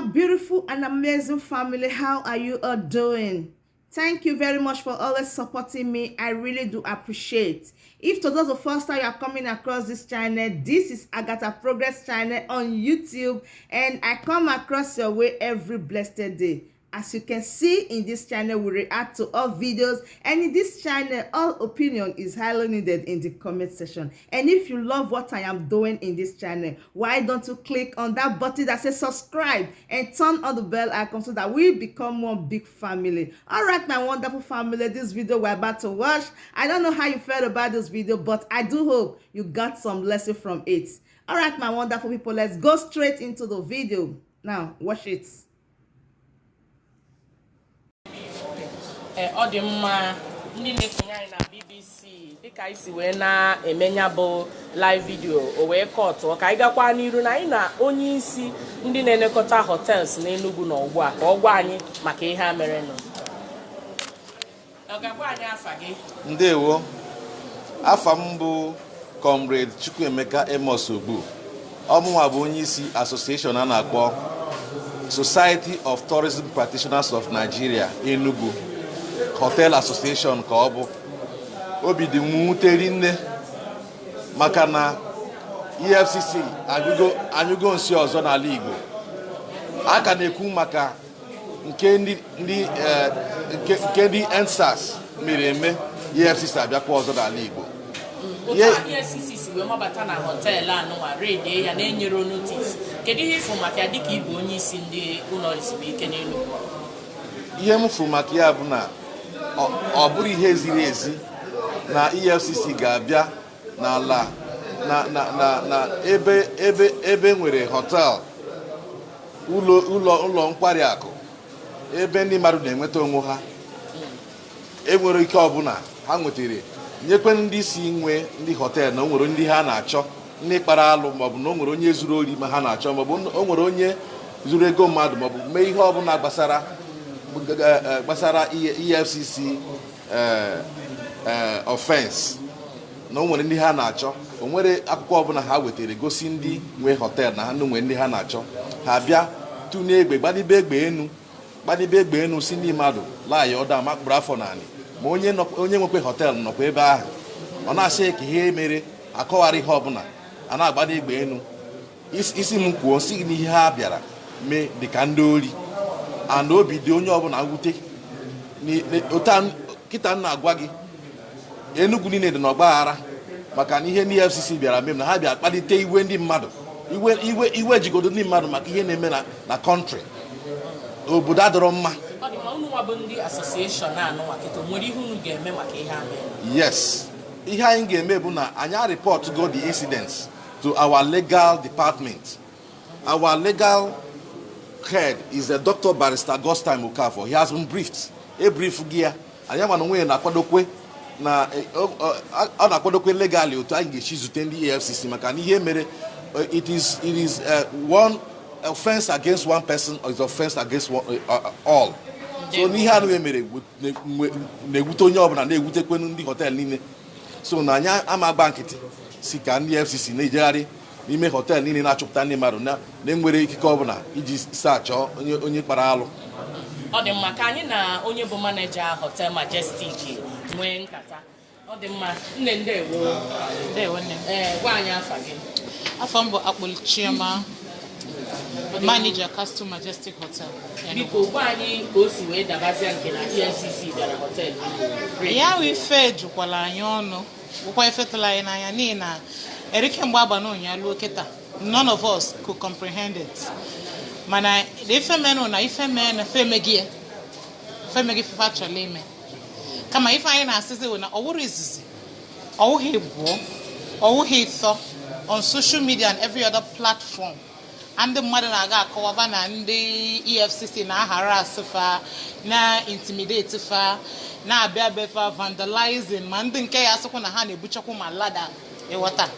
my beautiful and amazing family. How are you all doing? Thank you very much for always supporting me. I really do appreciate. If today's the first time you are coming across this channel, this is Agatha Progress channel on YouTube, and I come across your way every blessed day. As you can see in this channel, we react to all videos, and in this channel, all opinion is highly needed in the comment section. And if you love what I am doing in this channel, why don't you click on that button that says subscribe and turn on the bell icon so that we become one big family. All right, my wonderful family, this video we're about to watch, I don't know how you felt about this video, but I do hope you got some lesson from it. All right, my wonderful people, let's go straight into the video. Now, watch it. Ọ dị mma ndị na-ekonye anyị na BBC dịka anyị si wee na-emenya bụ live video o wee kọtụ ka anyị gakwa n'iru na anyị na onye isi ndị na-elekọta hotels na Enugu na ugbu a ka ọ gwa anyị maka ihe a mere nụ. Ọ ga-agwa anyị afa gị? Ndewo. Afa m bụ Comrade Chukwuemeka Amos Ogbu. Ọmụnwa bụ onye isi association a na-akpọ Society of Tourism Practitioners of Nigeria Enugu Hotel Association ka ọ bụ. Obi dị mwute rinne maka na Efcc anyụgo nsi ọzọ n'ala Igbo. Aka na-ekwu maka nke ndị EndSARS mere eme Efcc abịakwa ọzọ n'ala Igbo. Efcc si wee mabata na hotel anụnwa redie ya na-enyere notice. Kedu ihe ịfụ maka ya dịka ịbụ onye isi ndị ụlọ ezumike n'Enugu? Ihe m fụrụ maka ya bụ na ọ bụrụ ihe ziri ezi na Efcc ga-abịa n'ala na ebe nwere hotel ụlọ nkwari akụ ebe ndị mmadụ na-enweta onwe ha enwere ike ọbụla ha nwetara nyekwe ndị isi nwe ndị hotel na o nwere ndị ha na-achọ ndị kpara alụ maọbụ na o nwere onye zuru ori ma ha na-achọ maọbụ o nwere onye zuru ego mmadụ maọbụ mee ihe ọbụla gbasara Efcc offense na o nwere ndị ha na-achọ. O nwere akwụkwọ ọbụla ha wetara gosi ndị nwe hotel na ha nwere ndị ha na-achọ, ha bịa tụnye egbe gbanibe egbe enu si ndị mmadụ laa ya ọda makpụrụ afọ naanị ma onye nwekwe hotel nọkwa ebe ahụ ọ na-asị ka ihe mere akọwara ihe ọbụla a na-agbado egbe enu. Isi m kwuo si n'ihe ha bịara mee dịka ndị ori and obi dị onye ọbụla nwute kịta m na-agwa gị Enugu niile dị n'ọgbaghara maka na ihe ndị Efcc bịara mee na ha bịa kpalite iwe ndị mmadụ iwe jigodo ndị mmadụ maka ihe na-eme na kọntrị obodo adọrọ mma. Yes, ihe anyị ga-eme bụ na anyị report go the incidents to our legal department. Our legal head is a Dr. Barrister Augustine Okafor. He has been briefed. A brief gear. Anyị ama na onwe na-akwadokwe na ọ na-akwadokwe legally otu anyị ga-echi zute ndị Efcc maka na ihe mere it is one offense against one person or is offense against all. So n'ihe anụ emere na-egwute onye ọbụla na-egwutekwenu ndị hotel niile. So na anyị ama agba nkịtị si ka ndị Efcc na-ejegharị n'ime hotel niile na-achọpụta ndị mmadụ na-enwere ikike ọbụla iji saachọ onye kpara alụ. Ọ dị mma ka anyị na onye bụ maneja hotel Majestic nwee nkata. Ọ dị mma nne ndewo nne. Gwa anyị afa gị. Afa m bụ Akpụl Chioma, manager Castle Majestic Hotel. Biko gwa anyị ka o si wee dabazia nke na Efcc bịara hotel. Ya wee ife jukwala anyị ọnụ bụkwa ifetụla anyị n'anya n'ihi na erike mgbe agba ụnya luo kịta none of us could comprehend it. Mana ife menụ na ife menụ femegi fifa chọrọ ime kama ife anyị na-asịzi wụ na ọwụrụ izizi ọwụghị ịbụọ ọwụghị ịtọ on social media and every other platform. Ndị mmadụ na-aga akọwaba na ndị Efcc na-ahara asịfa na intimidate fa na-abịa befa vandalizing ma ndị nke ya asịkwa na ha na-ebuchakwu ma lada ịghọta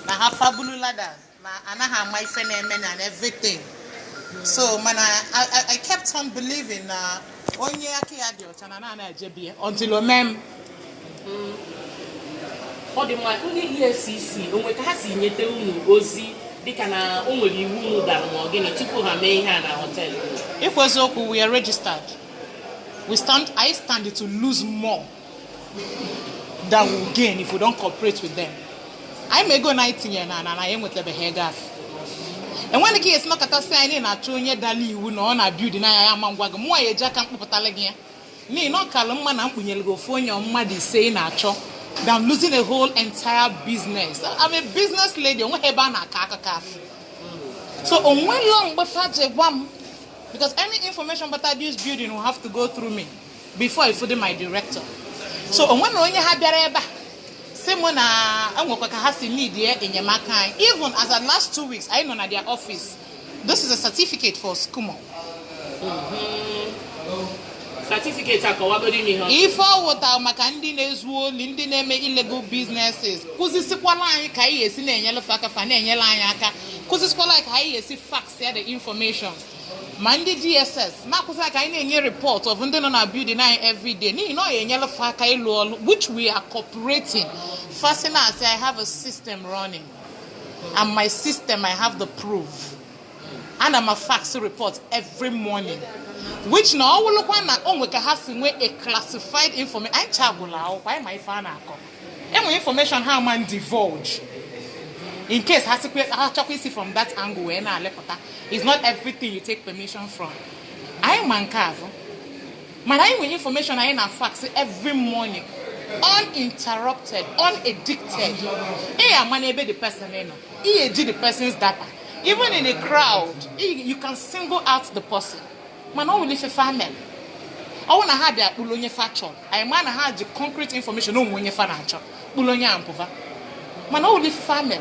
na ha fabulu lada na anaghị ama ife na-eme na everything. So man, I kept on believing na onye aka ya dị ọcha na na ejebie until o mem. Ọ dị mma ndị Efcc onwe ka ha si nyete unu ozi dịka na o nwere iwu unu dara ma ọ gịnị tupu ha mee ihe a na họteelụ? Ikweziokwu, we are registered. I stand to lose more than we gain if we don't cooperate with them. I may go 19 years and I am with the behavior. And when the case not at signing a true dali who know on a building, I am on Wagga, more a jack and Putalagia. Me, not Kalman and Punyel for your muddy saying a cho than losing a whole entire business. I'm a business lady, on Hebana Kaka. So, on one long but because any information about this building will have to go through me before I put in my director. So, on one you have your someone has need here in your makai. Even as the last 2 weeks, I know at their office. This is a certificate for SCUMO. Certificate if I water Makandi Nezwo, Lindy name illegal businesses. Kuzikwala kai is in yellow faka fanenya layaka. Kuzikwala kai is facts here the information. Monday DSS. Now kusa kai any report of under on our building every day. Ni no yellow faka which we are cooperating. First thing I say I have a system running. And my system I have the proof. And I'm a fax report every morning. Which now will look one we can have a classified information. I chabula why my fan and information how man divulge. In case has to see from that angle when I it's not everything you take permission from. I am man carve. Man, I with information I in a fax every morning. Uninterrupted, unaddicted. I'm the person the person's data. Even in a crowd, you can single out the person. Man, I will live a family. I want to have the Bulonia factual. I want to have the concrete information. No, when you financial Bulonia and Pova. Man, I will live family.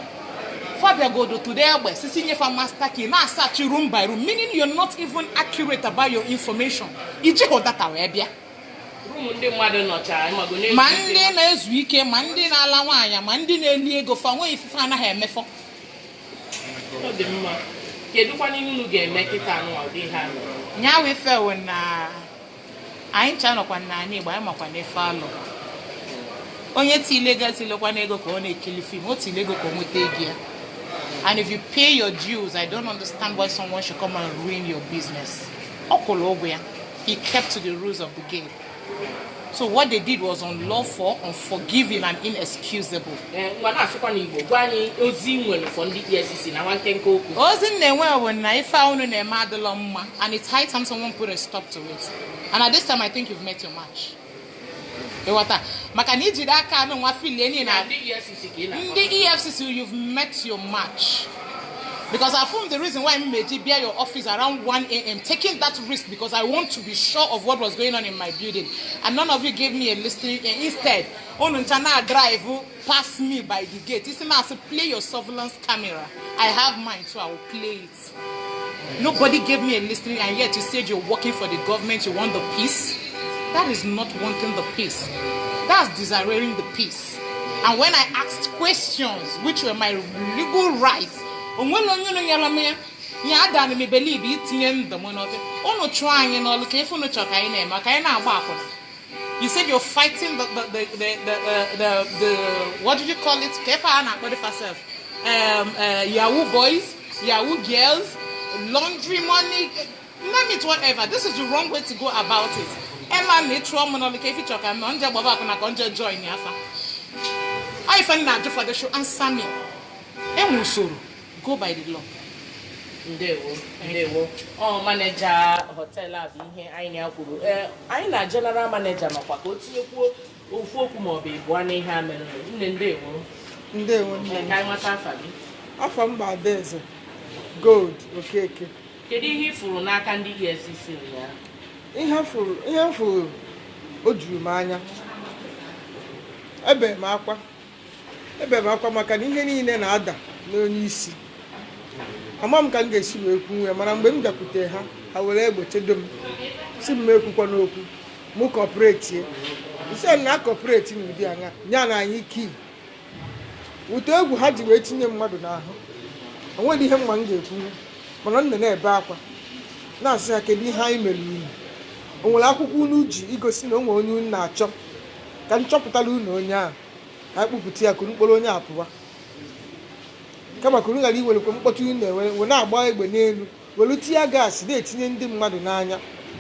Fabia go to their west, sitting for master key, now search you room by room, meaning you're not even accurate about your information. You check that away, Monday next weekend, Monday na Lawaya, Monday na Liego for one if you find a hemefo. Now we fell when I ain't trying to nani, but I'm a follow. Only illegal to look one ego on a kill film, what's illegal come with gear. And if you pay your dues, I don't understand why someone should come and ruin your business. He kept to the rules of the game. So what they did was unlawful, unforgiving, and inexcusable. And it's high time someone put a stop to it. And at this time, I think you've met your match. The EFCC, you've met your match. Because I found the reason why I made bear your office around 1 a.m. taking that risk because I want to be sure of what was going on in my building. And none of you gave me a listening. Instead, Onuntana drive past me by the gate. It's now to play your surveillance camera. I have mine, so I will play it. Nobody gave me a listening, and yet you said you're working for the government, you want the peace. That is not wanting the peace. That's desiring the peace. And when I asked questions, which were my legal rights, you said you're fighting the what did you call it? Yahoo boys, Yahoo girls, laundry money, name it whatever. This is the wrong way to go about it. I find out for the show answer me. Go by the law. Ndewo. Oh, manager hotel abi ihe anyị na-akwuru. Anyị na general manager makwa ka o tinyekwuo ofu okwu ma ọ bụ ịbụ ana ihe a mere. Ndewo. Ndewo. Ka anyị nweta afa gị. Afa m bụ Adaeze Gold Okeke. Kedu ihe ifuru n'aka ndị EFCC ya? Ihe furu o juru m anya. Ebe m akwa maka na ihe niile na-ada n'onye isi. Ama m ka m ga-esi wee kwuwe mana mgbe m bịakwute ha were egbe chedo m si m ekwukwa n'okwu m kọpụreti isi na kọpụreti n'ụdị anya nya na anyị ike wute egwu ha ji wee tinye mmadụ n'ahụ onwere ihe mma m ga-ekwu mana m na-ebe akwa na-asị ha kedu ihe anyị mere unu o nwere akwụkwọ unu ji igosi na o nwere onye unu na-achọ ka m chọpụtara unu onye ahụ anyị kpụpụta ya ka mkpụrụ onye apụwa kama ka unu ghara iwerekwa mkpọtụ unu na-enwe we na-agba egbe n'elu welu tinye gaasị na-etinye ndị mmadụ n'anya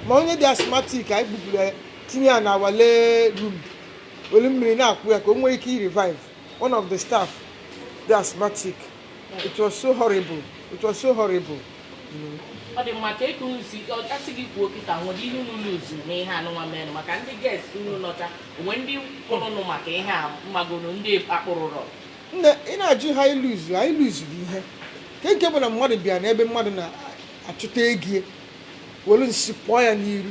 ma onye dị asthmatic anyị gbuburu ya tinye ya na wale room welu mmiri na-akwụ ya ka o nwee ike i-revive one of the staff the asthmatic. It was so horrible. It was so horrible. Ọ dị mma ka eke unu si asị gị kwuo kịta nwere ihe unu luzu na ihe anụnwa mere maka ndị guest unu nọcha onwe ndị kwụrụnụ maka ihe a mmagonu ndị akpụrụrọ. Nne ị na-ajụ ha anyị luzuru ihe nke bụ na mmadụ bịa n'ebe mmadụ na-achụta ego welu nsị kpọọ ya n'iru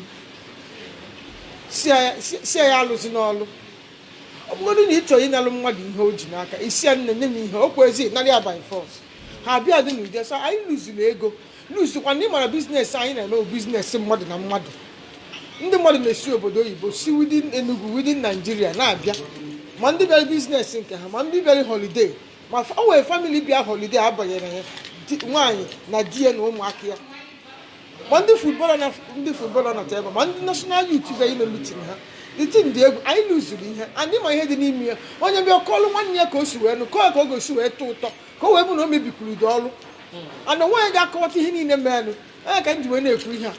si ya alụzi n'ọlụ. Ọ bụgodị na ị chọrọ ịnalụ mmadụ ihe o ji n'aka isi ya nne nye m ihe o kwezi narị ya by force ha bịa dị n'ụdị so anyị lụzuru ego lụzukwa ndị mara biznes anyị na-eme bụ biznes mmadụ na mmadụ. Ndị mmadụ na-esi obodo oyibo si within Enugu within Nigeria na-abịa ma ndị bịara biznes nke ha ma ndị bịara holiday ma o nwere family bịa holiday abanyere ya nwaanyị na di ya na ụmụaka ya ma ndị futbọla nọta ebe ma ndị national youth bịa ime meeting ha iti ndị egwu anyị lụzuru ihe anyị ma ihe dị n'ime ya onye bịa kọlụ nwanne ya ka o si wee nụ kọọ ka o gosi wee tụ ụtọ ka o wee bụ na o mebikwuru ụdị ọrụ ana nwaanyị ga-akọwata ihe niile merenụ onye ka m ji wee na-ekwu ihe a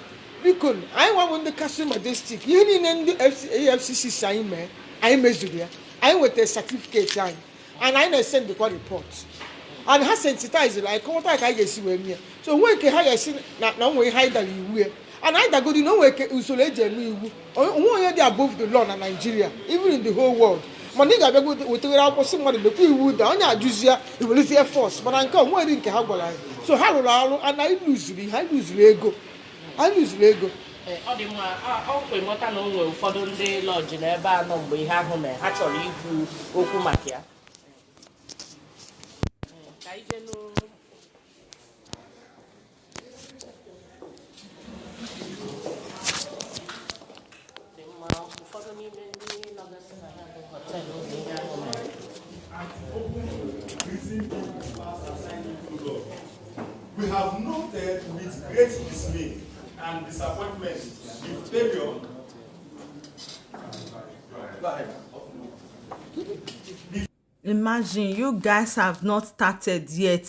biko anyị nwabụ ndị kasị majestic ihe niile ndị Efcc si anyị mee anyị mezuru ya anyị nwetara satifiketi anyị and anyị na-esendịkwa report and ha sensitiziri anyị kọwata ka anyị ga-esi wee mee ya so onwe nke ha ga-esi na onwe ihe anyị dara iwu ya and anyị dagodi na onwe usoro eji eme iwu onwe onye dị above the law na Nigeria even in the whole world mana ị ga-abịa wetagara akwụkwọ sị mmadụ mekwa iwu da onye ajụzi ya iwelizie force mana nke onwe dị nke ha gwara anyị so ha rụrụ arụ and anyị lụzuru ihe anyị lụzuru ego. Ọ dị mma ọ kwe nghọta na o nwere ụfọdụ ndị lọji n'ebe a nọ mgbe ihe ahụ mere ha chọrọ ikwu okwu maka ya. Ka anyị jee n'ụlọ ụfọdụ n'ime ndị nọgasị na ya bụ họteelụ mgbe ihe ahụ mere. We have noted with great dismay and disappointment the failure. Imagine you guys have not started yet.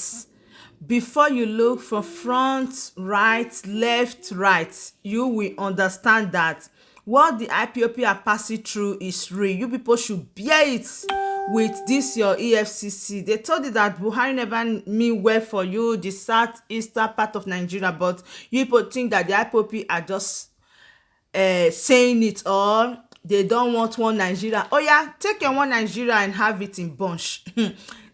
Before you look from front, right, left, right, you will understand that what the IPOP are passing through is real. You people should bear it with this your EFCC. They told you that Buhari never mean well for you, the southeastern part of Nigeria, but you people think that the IPOP are just saying it all. They don't want one Nigeria. Oh yeah, take your one Nigeria and have it in bunch.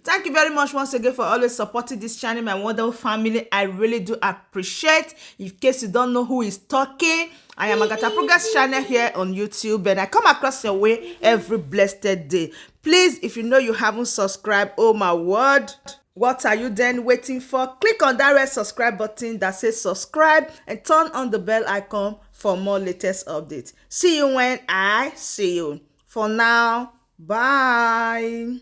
Thank you very much once again for always supporting this channel, my wonderful family. I really do appreciate. In case you don't know who is talking, I am Agatha Progress channel here on YouTube, and I come across your way every blessed day. Please, if you know you haven't subscribed, oh my word, what are you then waiting for? Click on that red subscribe button that says subscribe and turn on the bell icon for more latest updates. See you when I see you. For now, bye.